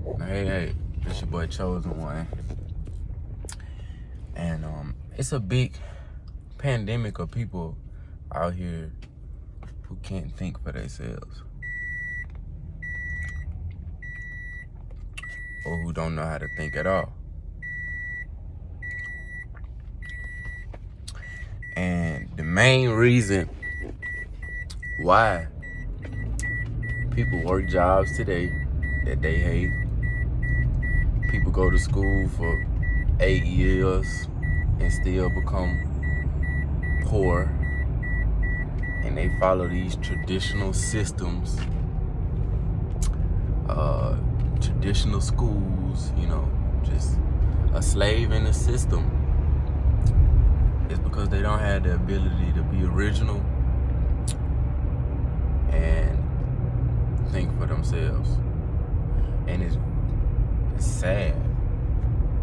Hey, it's your boy Chosen One. And it's a big pandemic of people out here who can't think for themselves. Or who don't know how to think at all. And the main reason why people work jobs today that they hate, people go to school for 8 years and still become poor, and they follow these traditional systems, traditional schools, just a slave in the system. It's because they don't have the ability to be original and think for themselves. And it's sad.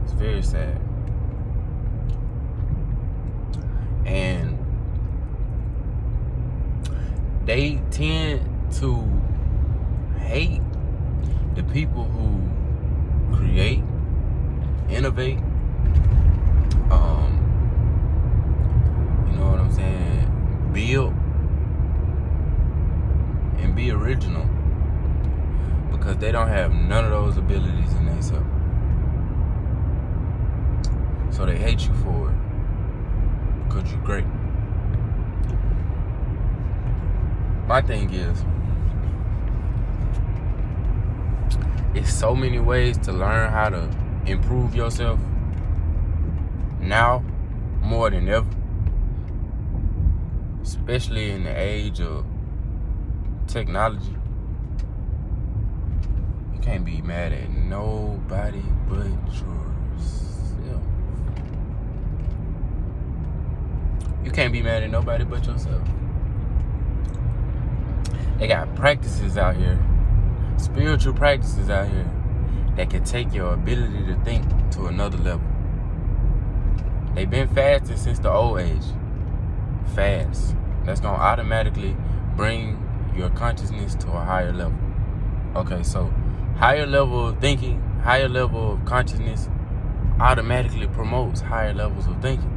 It's very sad. And they tend to hate the people who create, innovate, you know what I'm saying, build and be original, because they don't have none of those abilities in themselves. So they hate you for it because you're great. My thing is, it's so many ways to learn how to improve yourself now more than ever, especially in the age of technology. You can't be mad at nobody but yourself. You can't be mad at nobody but yourself. They got practices out here, spiritual practices out here, that can take your ability to think to another level. They've been fasting since the old age. Fast. That's going to automatically bring your consciousness to a higher level. Okay, so higher level of thinking, higher level of consciousness automatically promotes higher levels of thinking.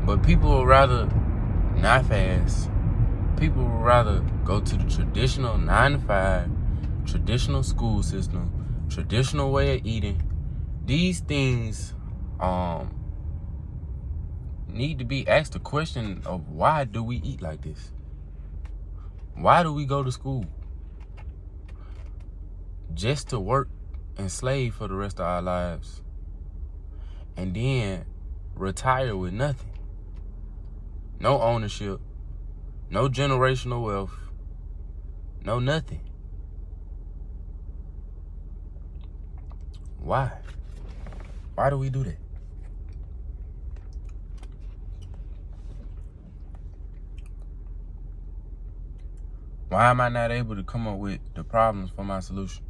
But people would rather not fast. People would rather go to the traditional 9-to-5, traditional school system, traditional way of eating. These things need to be asked the question of, why do we eat like this? Why do we go to school? Just to work and slave for the rest of our lives, and then retire with nothing. No ownership, no generational wealth, no nothing. Why? Why do we do that? Why am I not able to come up with the problems for my solution?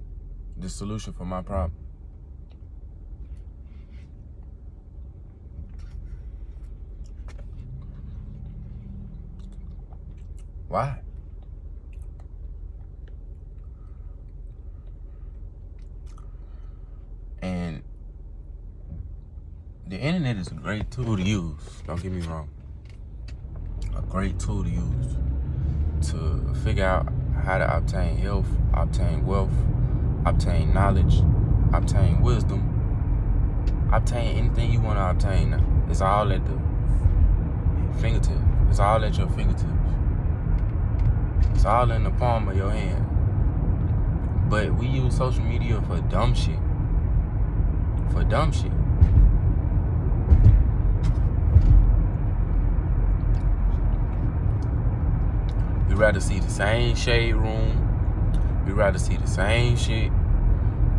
The solution for my problem? Why? And the internet is a great tool to use, don't get me wrong. A great tool to use to figure out how to obtain health, obtain wealth, obtain knowledge, obtain wisdom, obtain anything you want to obtain now. It's all at the fingertips. It's all at your fingertips. It's all in the palm of your hand. But we use social media for dumb shit. For dumb shit. We rather see the same shade room. We rather see the same shit.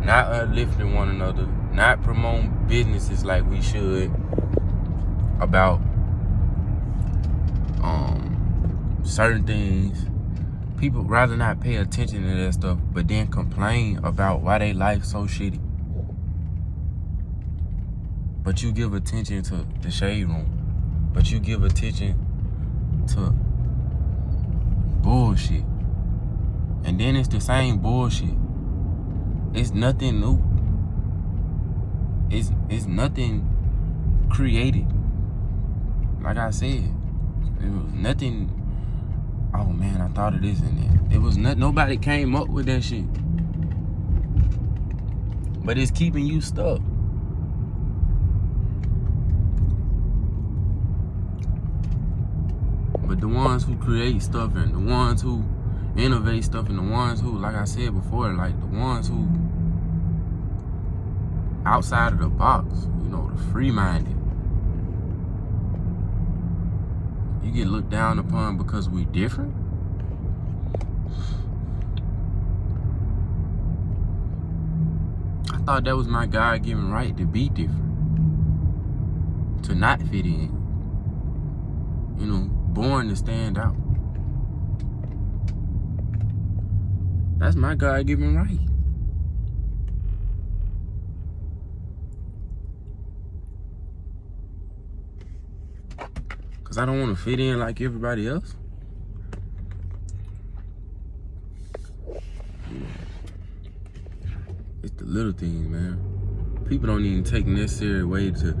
Not uplifting one another. Not promoting businesses like we should. About certain things. People rather not pay attention to that stuff, but then complain about why they life so shitty. But you give attention to the shade room. But you give attention to bullshit. And then it's the same bullshit It's nothing new. It's nothing created. Like I said, it was nothing. Oh man, I thought of this in there. It was nobody came up with that shit. But it's keeping you stuck. But the ones who create stuff and the ones who innovate stuff and the ones who, like I said before, like the ones who outside of the box, you know, the free-minded, you get looked down upon because we different? I thought that was my God-given right to be different, to not fit in, you know, born to stand out. That's my God-given right. Because I don't want to fit in like everybody else. It's the little things, man. People don't even take necessary way to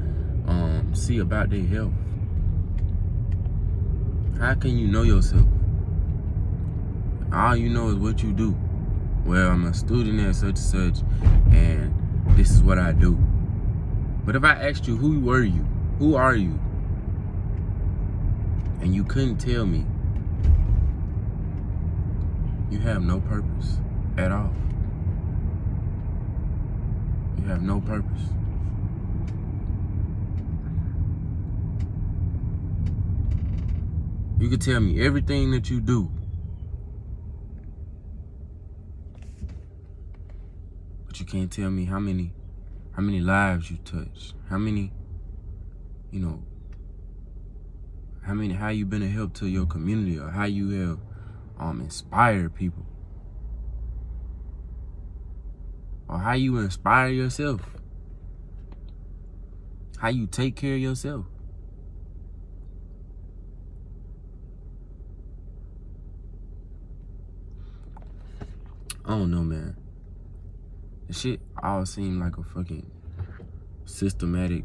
see about their health. How can you know yourself? All you know is what you do. Well, I'm a student at such and such, and this is what I do. But if I asked you, who were you? Who are you? And you couldn't tell me, you have no purpose at all. You have no purpose. You could tell me everything that you do, but you can't tell me how many lives you touch, how many, you know, how you been a help to your community, or how you have inspired people, or how you inspire yourself, how you take care of yourself. I don't know, man. The shit all seem like a fucking systematic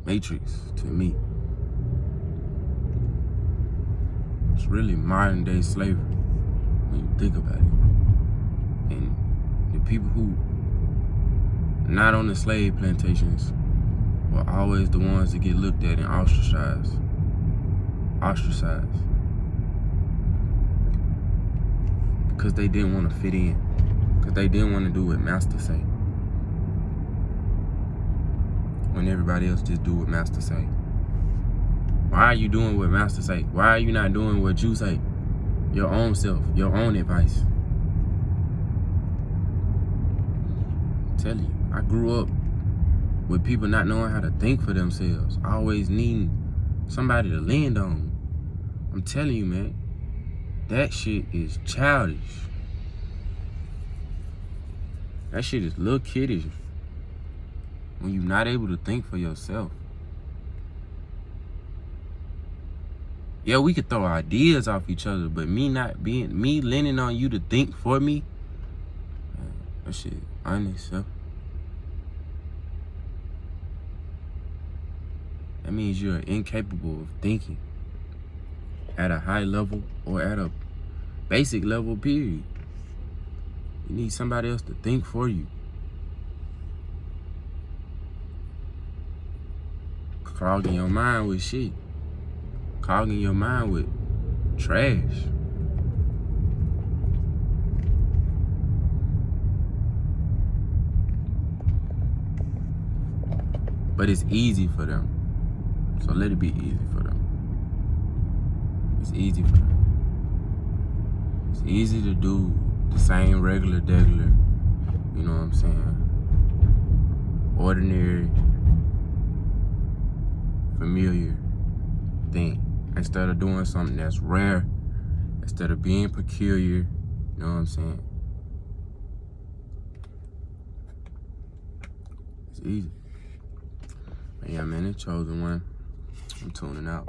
matrix to me. It's really modern day slavery when you think about it. And the people who not on the slave plantations were always the ones that get looked at and ostracized. Because they didn't want to fit in. Because they didn't want to do what Master say. When everybody else just do what Master say. Why are you doing what Master say? Why are you not doing what you say? Your own self, your own advice. I'm telling you, I grew up with people not knowing how to think for themselves. Always needing somebody to land on. I'm telling you, man, that shit is childish. That shit is little kiddish. When you're not able to think for yourself. Yeah, we could throw ideas off each other, but me leaning on you to think for me, man, that shit unacceptable. That means you're incapable of thinking at a high level or at a basic level, period. You need somebody else to think for you. Clogging your mind with shit. Clogging your mind with trash. But it's easy for them. So let it be easy for them. It's easy for them. It's easy to do the same regular, you know what I'm saying? Ordinary, familiar thing. Instead of doing something that's rare, instead of being peculiar, you know what I'm saying? It's easy. But yeah, man, the chosen one. I'm tuning out.